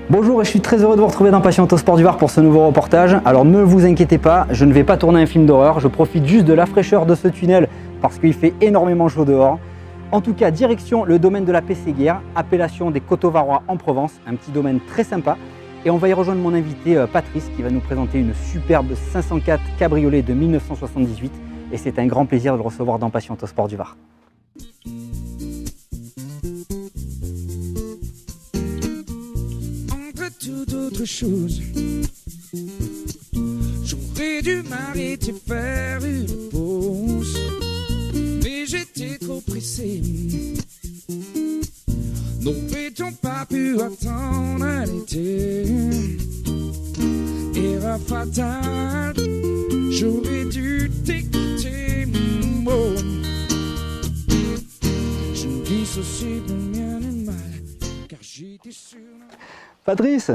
Bonjour et je suis très heureux de vous retrouver dans Passion Autosport du Var pour ce nouveau reportage. Alors ne vous inquiétez pas, je ne vais pas tourner un film d'horreur, je profite juste de la fraîcheur de ce tunnel parce qu'il fait énormément chaud dehors. En tout cas, direction le domaine de la Pességuère, appellation des Coteaux-Varois en Provence, un petit domaine très sympa. Et on va y rejoindre mon invité Patrice qui va nous présenter une superbe 504 cabriolet de 1978. Et c'est un grand plaisir de le recevoir dans Passion Autosport du Var. Toute autre chose, j'aurais dû m'arrêter faire une pause, mais j'étais trop pressé. N'aurait-on pas pu attendre l'été? Erreur fatale, j'aurais dû t'écouter. Oh. Je me dissocie de bien et mal, car j'étais sûr. Patrice!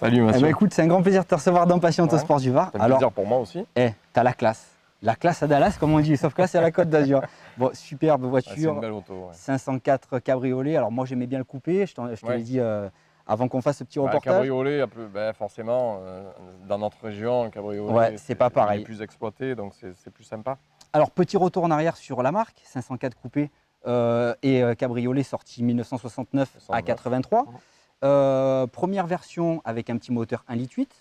Salut Mathieu. Eh ben, écoute, c'est un grand plaisir de te recevoir dans Passion Autosport du Var. C'est un plaisir pour moi aussi. T'as la classe. La classe à Dallas, comme on dit, sauf que là, c'est à la Côte d'Azur. Bon, superbe voiture. C'est une belle auto. Ouais. 504 cabriolet. Alors, moi, j'aimais bien le coupé. Je te l'ai dit avant qu'on fasse ce petit reportage. Cabriolet, forcément, dans notre région, cabriolet, c'est pas pareil. Il est plus exploité, donc c'est plus sympa. Alors, petit retour en arrière sur la marque, 504 coupé et cabriolet sorti 1969 à 83. Première version avec un petit moteur 1,8 litre.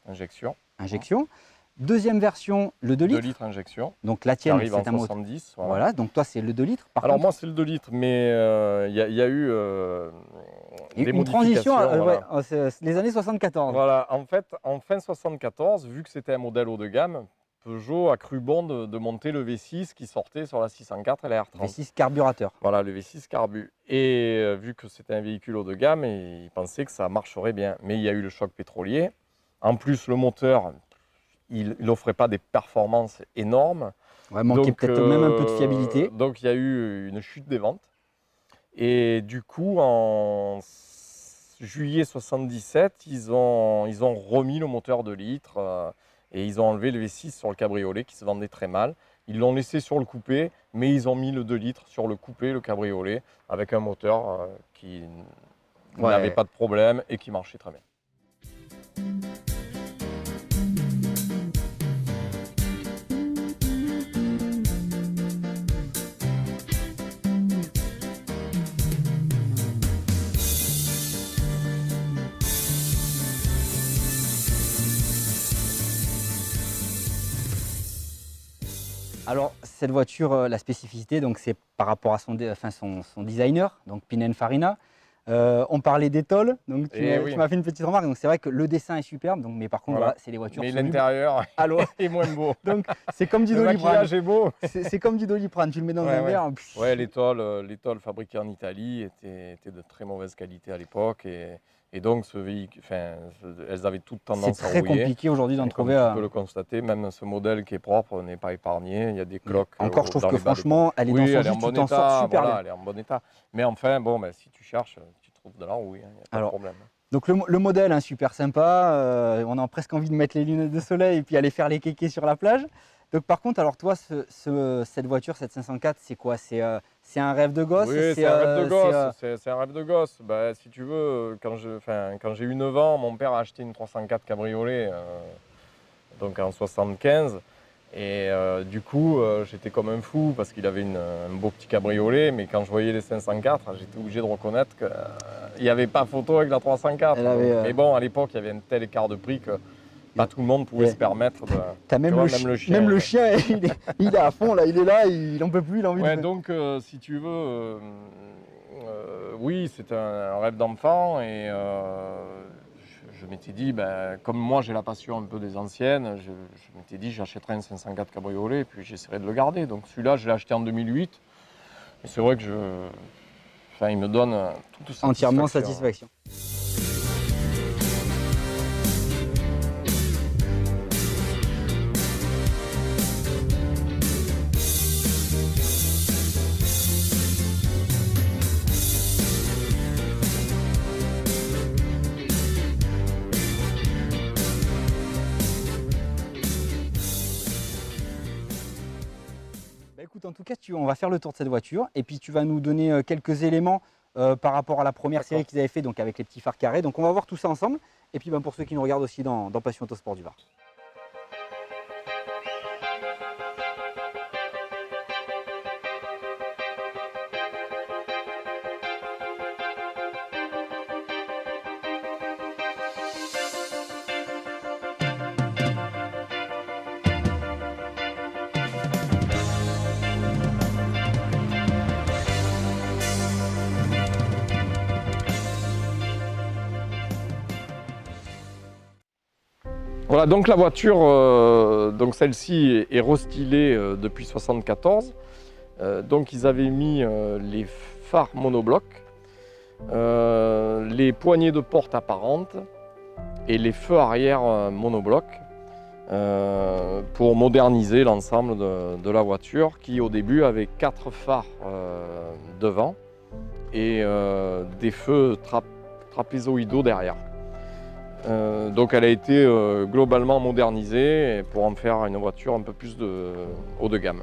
Injection. Deuxième version, le 2 litres. 2 litres injection. Donc la tienne, c'est un moteur. 70. Voilà, donc toi, c'est le 2 litres. Alors moi, c'est le 2 litres, mais il y a eu des une transition, voilà. Les années 74. Voilà, en fait, en fin 74, vu que c'était un modèle haut de gamme, Peugeot a cru bon de monter le V6 qui sortait sur la 604 et la R30. V6 carburateur. Voilà, le V6 carbu. Et vu que c'était un véhicule haut de gamme, ils pensaient que ça marcherait bien. Mais il y a eu le choc pétrolier. En plus, le moteur, il n'offrait pas des performances énormes. Ouais, manquait peut-être même un peu de fiabilité. Donc il y a eu une chute des ventes. Et du coup, en juillet 77, ils ont remis le moteur 2 litres. Et ils ont enlevé le V6 sur le cabriolet qui se vendait très mal. Ils l'ont laissé sur le coupé, mais ils ont mis le 2 litres sur le coupé, le cabriolet, avec un moteur qui n'avait pas de problème et qui marchait très bien. Alors, cette voiture, la spécificité, donc c'est par rapport à son designer, donc Pininfarina. On parlait d'étole, donc tu m'as fait une petite remarque. Donc c'est vrai que le dessin est superbe, donc, mais par contre, voilà, c'est les voitures. Mais l'intérieur est moins beau. Donc c'est comme du Doliprane. Le maquillage est beau. C'est comme du Doliprane, tu le mets dans un verre. Ouais, l'étole fabriquée en Italie était de très mauvaise qualité à l'époque. Et donc, ce véhicule, elles avaient toutes tendance à rouiller. C'est très compliqué aujourd'hui d'en trouver. Comme tu peux le constater, même ce modèle qui est propre n'est pas épargné. Il y a des cloques. Encore, je trouve que franchement, elle est dans son jus, tu t'en sors super bien. Elle est en bon état. Mais enfin, si tu cherches, tu trouves de la rouille, il n'y a pas de problème. Donc le modèle, super sympa. On a presque envie de mettre les lunettes de soleil et puis aller faire les kékés sur la plage. Donc par contre, alors toi, cette voiture, cette 504, c'est quoi? C'est un rêve de gosse? Oui, c'est un rêve de gosse. C'est un rêve de gosse. Si tu veux, quand j'ai eu 9 ans, mon père a acheté une 304 cabriolet, donc en 75. Et du coup, j'étais comme un fou parce qu'il avait un beau petit cabriolet. Mais quand je voyais les 504, j'étais obligé de reconnaître qu'il n'y avait pas photo avec la 304. Mais bon, à l'époque, il y avait un tel écart de prix que pas tout le monde pouvait se permettre de... Même le chien, il est à fond, là, il est là, il n'en peut plus, il a envie de... Donc, si tu veux, oui, c'est un rêve d'enfant. Et je m'étais dit, comme moi, j'ai la passion un peu des anciennes, je m'étais dit, j'achèterai un 504 cabriolet et puis j'essaierai de le garder. Donc, celui-là, je l'ai acheté en 2008. Et c'est vrai que il me donne toute satisfaction. Entièrement satisfaction. Écoute, en tout cas, on va faire le tour de cette voiture et puis tu vas nous donner quelques éléments par rapport à la première série qu'ils avaient fait, donc avec les petits phares carrés. Donc on va voir tout ça ensemble. Et puis pour ceux qui nous regardent aussi dans Passion Autosport du Var. Voilà, donc la voiture, donc celle-ci est restylée depuis 1974. Donc ils avaient mis les phares monoblocs, les poignées de porte apparentes et les feux arrière monoblocs pour moderniser l'ensemble de la voiture qui au début avait 4 phares devant et des feux trapézoïdaux derrière. Donc elle a été globalement modernisée pour en faire une voiture un peu plus haut de gamme.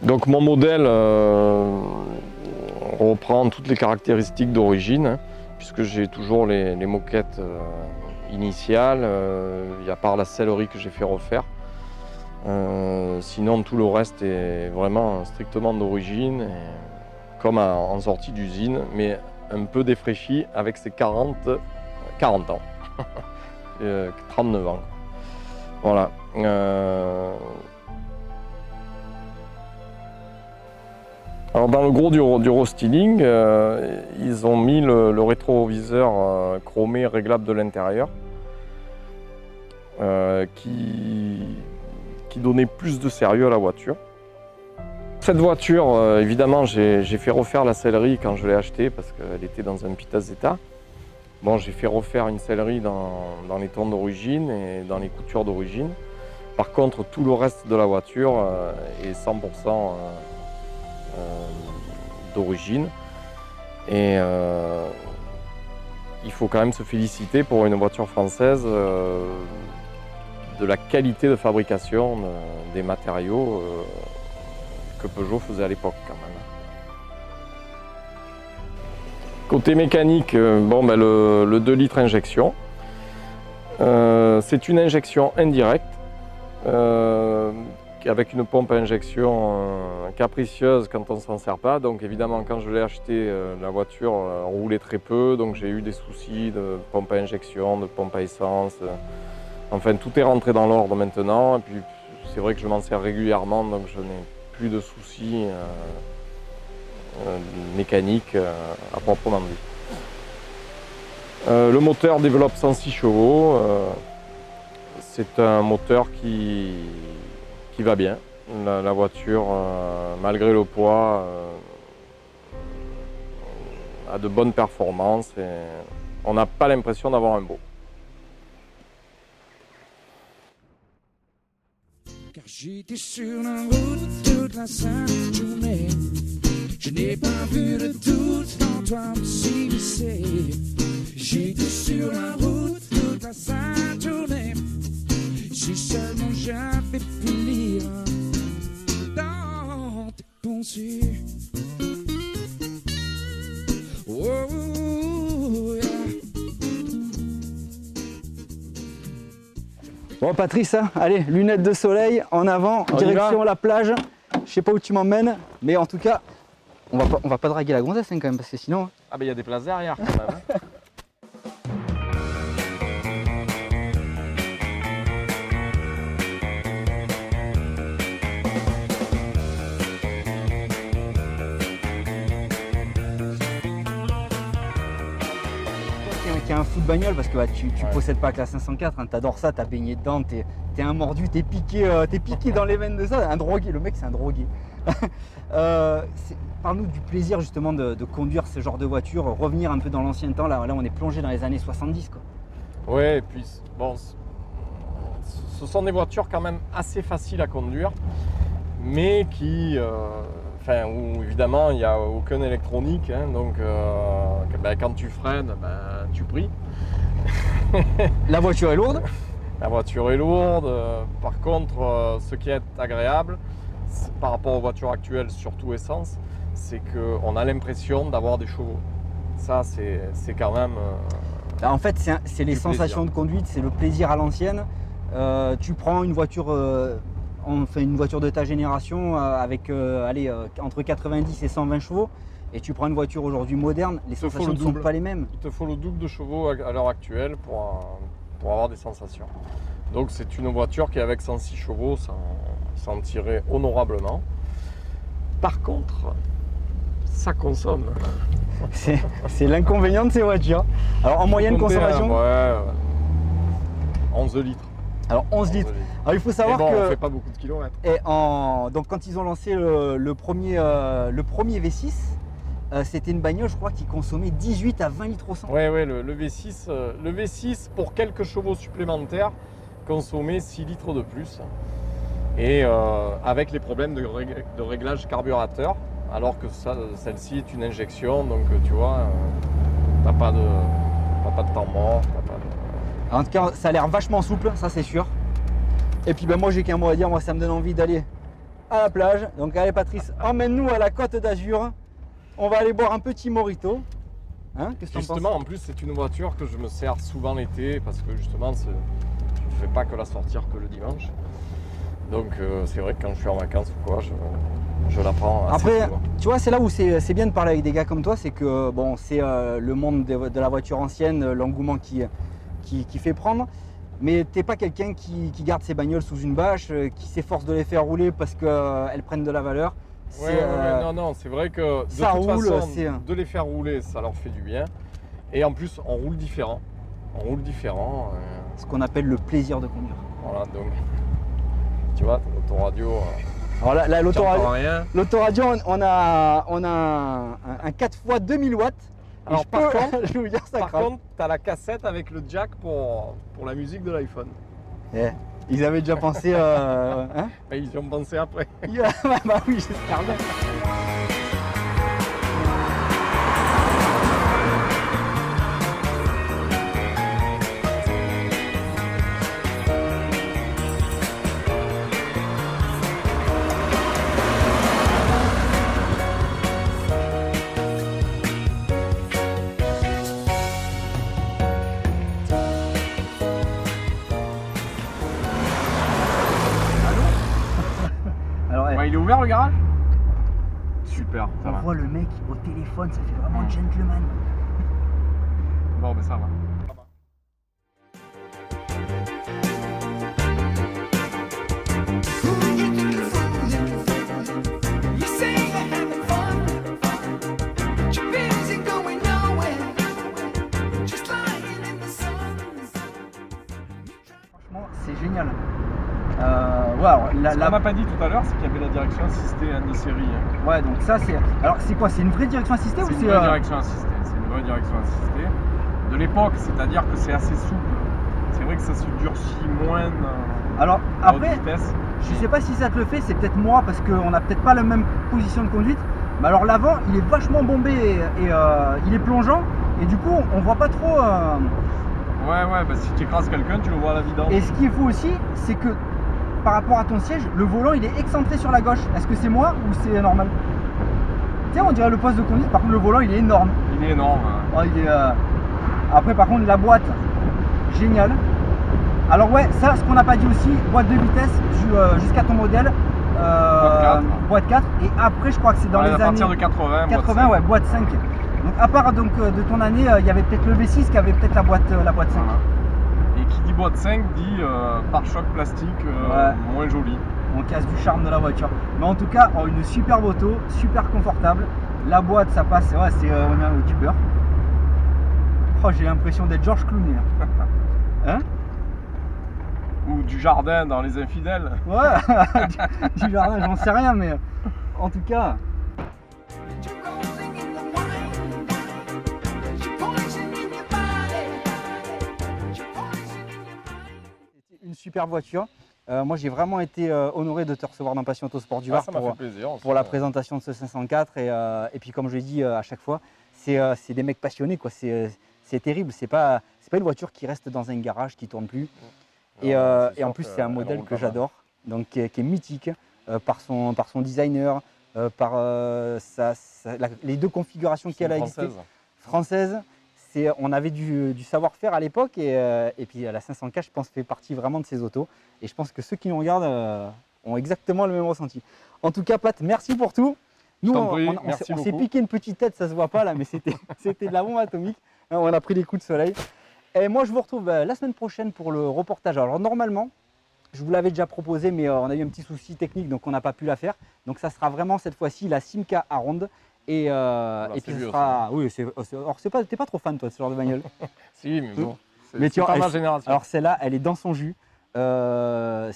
Donc mon modèle reprend toutes les caractéristiques d'origine, hein, puisque j'ai toujours les moquettes initiales, à part la sellerie que j'ai fait refaire. Sinon tout le reste est vraiment strictement d'origine, comme en sortie d'usine, mais un peu défraîchi avec ses 40 ans, 39 ans. Voilà. Alors dans le gros du restyling, ils ont mis le rétroviseur chromé réglable de l'intérieur qui donnait plus de sérieux à la voiture. Cette voiture, évidemment, j'ai fait refaire la sellerie quand je l'ai achetée parce qu'elle était dans un piteux état. Bon, j'ai fait refaire une sellerie dans les tons d'origine et dans les coutures d'origine. Par contre, tout le reste de la voiture est 100% d'origine. Et il faut quand même se féliciter pour une voiture française de la qualité de fabrication des matériaux que Peugeot faisait à l'époque quand même. Côté mécanique, le 2 litres injection. C'est une injection indirecte avec une pompe à injection capricieuse quand on ne s'en sert pas. Donc évidemment quand je l'ai acheté, la voiture roulait très peu, donc j'ai eu des soucis de pompe à injection, de pompe à essence. Enfin tout est rentré dans l'ordre maintenant. Et puis c'est vrai que je m'en sers régulièrement, donc je n'ai plus de soucis mécanique à proprement dit. Le moteur développe 106 chevaux. C'est un moteur qui va bien. La voiture, malgré le poids, a de bonnes performances et on n'a pas l'impression d'avoir un beau. Car j'étais sur la route toute la sainte journée. Je n'ai pas vu de doute quand toi me s'immiscer. J'étais sur la route toute la sainte journée. Si seulement j'avais pu lire dans tes pensées. Oh, yeah. Bon Patrice, hein, allez, lunettes de soleil, en avant, direction la plage. Je sais pas où tu m'emmènes, mais en tout cas, on va pas draguer la gonzesse hein, quand même, parce que sinon... Ah ben il y a des places derrière quand même. Hein. Qui a un fou de bagnole parce que bah, tu possèdes pas que la 504, hein, t'adores ça, t'as baigné dedans, t'es un mordu, t'es piqué dans les veines de ça, un drogué, le mec c'est un drogué. Parle-nous du plaisir justement de conduire ce genre de voiture, revenir un peu dans l'ancien temps, là on est plongé dans les années 70 quoi. Ouais, et puis bon, ce sont des voitures quand même assez faciles à conduire, mais qui, où évidemment il n'y a aucun électronique, hein, donc quand tu freines, tu pries. La voiture est lourde. La voiture est lourde, par contre ce qui est agréable, par rapport aux voitures actuelles, surtout essence, c'est qu'on a l'impression d'avoir des chevaux. Ça, c'est quand même... Là, en fait, c'est les du sensations plaisir. de conduite, c'est le plaisir à l'ancienne. Tu prends une voiture, une voiture de ta génération avec entre 90 et 120 chevaux, et tu prends une voiture aujourd'hui moderne, les Il te faut sensations le ne sont double. pas les mêmes. Il te faut le double de chevaux à l'heure actuelle pour avoir des sensations. Donc c'est une voiture qui avec 106 chevaux s'en tirait honorablement. Par contre, ça consomme. C'est l'inconvénient de ces voitures. Alors en moyenne Faut compter, consommation, ouais, 11 litres. alors 11 litres. Alors il faut Et savoir bon, on que fait pas beaucoup de kilomètres. donc quand ils ont lancé le premier V6, c'était une bagnole, je crois, qui consommait 18 à 20 litres au 100. Ouais, le V6 pour quelques chevaux supplémentaires consommait 6 litres de plus. Et avec les problèmes de réglage carburateur, alors que celle-ci est une injection, donc tu vois, t'as pas de temps mort. En tout cas, ça a l'air vachement souple, ça c'est sûr. Et puis ben, moi j'ai qu'un mot à dire, moi ça me donne envie d'aller à la plage. Donc allez Patrice, emmène-nous à la Côte d'Azur. On va aller boire un petit mojito. Hein, qu'est-ce que t'en penses? Justement, en plus, c'est une voiture que je me sers souvent l'été parce que justement, je ne fais pas que la sortir que le dimanche. Donc c'est vrai que quand je suis en vacances ou quoi, je la prends assez Après, souvent. tu vois, c'est là où c'est bien de parler avec des gars comme toi, c'est que bon, c'est le monde de la voiture ancienne, l'engouement qui fait prendre. Mais t'es pas quelqu'un qui garde ses bagnoles sous une bâche, qui s'efforce de les faire rouler parce qu'elles prennent de la valeur. Non, c'est vrai que de ça toute roule, façon, c'est- de les faire rouler, ça leur fait du bien. Et en plus, on roule différent. Ce qu'on appelle le plaisir de conduire. Voilà, donc, tu vois, l'autoradio, Alors là, tu l'autoradio, n'entends rien. l'autoradio, on a un 4x 2000 watts. Et Alors, par contre, je vais vous dire ça Par crame. contre, tu as la cassette avec le jack pour la musique de l'iPhone. Eh, ils avaient déjà pensé. Hein Et ils y ont pensé après. Bah oui, j'espère bien. Alors, Ouais, il est ouvert le garage? Super, ça on va. voit le mec au téléphone, ça fait vraiment gentleman. Bon, ben ça va. You say you're having fun, but you're busy going nowhere, just lying in the sun. Franchement, c'est génial. Ouais, alors, Ce qu'on n'a pas dit tout à l'heure, c'est qu'il y avait la direction assistée de série. ouais, donc ça c'est. Alors c'est quoi? C'est une vraie direction assistée ou C'est une c'est. vraie direction assistée. C'est une vraie direction assistée. De l'époque, c'est-à-dire que c'est assez souple. C'est vrai que ça se durcit moins Alors à haute après, vitesse. je sais pas si ça te le fait, c'est peut-être moi parce qu'on n'a peut-être pas la même position de conduite. Mais alors l'avant, il est vachement bombé et il est plongeant et du coup on voit pas trop. Ouais, bah si tu écrases quelqu'un, tu le vois à la vidange. Et ce qu'il faut aussi, c'est que par rapport à ton siège, le volant il est excentré sur la gauche. Est-ce que c'est moi ou c'est normal? Tiens, on dirait le poste de conduite, par contre le volant il est énorme. Il est énorme. Oh, Après par contre la boîte, géniale. Alors ouais, ça ce qu'on n'a pas dit aussi, boîte de vitesse jusqu'à ton modèle. Boîte 4. Et après je crois que c'est dans Ouais, les à partir années de 80, 80, ouais, boîte 5. Donc à part donc de ton année, il y avait peut-être le V6 qui avait peut-être la boîte 5. Voilà. Et qui dit boîte 5 dit pare-choc plastique moins joli. On casse du charme de la voiture. Mais en tout cas, une superbe auto, super confortable. La boîte, ça passe, ouais, on est un youtubeur. Oh, j'ai l'impression d'être George Clooney là. Hein? Ou du jardin dans Les Infidèles. Ouais, du jardin, j'en sais rien, mais en tout cas, You're rolling in the wine, you're poison in your body, you're poison in your mind. c'était une super voiture. Moi, j'ai vraiment été honoré de te recevoir dans Passion Autosport du Var Ça m'a fait plaisir. aussi. pour la présentation de ce 504. Et puis, comme je l'ai dit à chaque fois, c'est des mecs passionnés, quoi. C'est terrible. C'est pas une voiture qui reste dans un garage, qui tourne plus. Non, Et c'est en sûr plus, que c'est un elle modèle roule que pas mal. j'adore, donc qui est mythique par son designer, par les deux configurations qu'elle a existé. Française. On avait du savoir-faire à l'époque et puis la 500K, je pense, fait partie vraiment de ces autos. Et je pense que ceux qui nous regardent ont exactement le même ressenti. En tout cas, Pat, merci pour tout. Nous, on s'est piqué une petite tête, ça se voit pas là, mais c'était de la bombe atomique. On a pris des coups de soleil. Et moi, je vous retrouve la semaine prochaine pour le reportage. Alors normalement, je vous l'avais déjà proposé, mais on a eu un petit souci technique, donc on n'a pas pu la faire. Donc ça sera vraiment cette fois-ci la Simca Aronde. Et puis ce sera. Oui, t'es pas trop fan toi de ce genre de bagnole. Si, mais bon. C'est pas ma génération. Alors celle-là, elle est dans son jus. Alors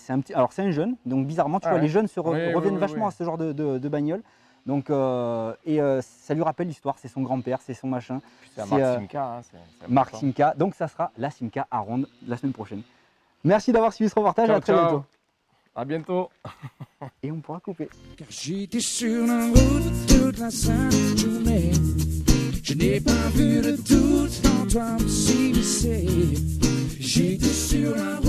c'est un jeune, donc bizarrement, tu vois, les jeunes reviennent vachement à ce genre de bagnole. Donc ça lui rappelle l'histoire, c'est son grand-père, c'est son machin. C'est Marc Simca. Marc Simca, donc ça sera la Simca Aronde la semaine prochaine. Merci d'avoir suivi ce reportage, à très bientôt. À bientôt. Et on pourra couper. Car j'étais sur la route toute la sainte journée. Je n'ai pas vu de doute quand toi me s'immiscer. J'étais sur la route.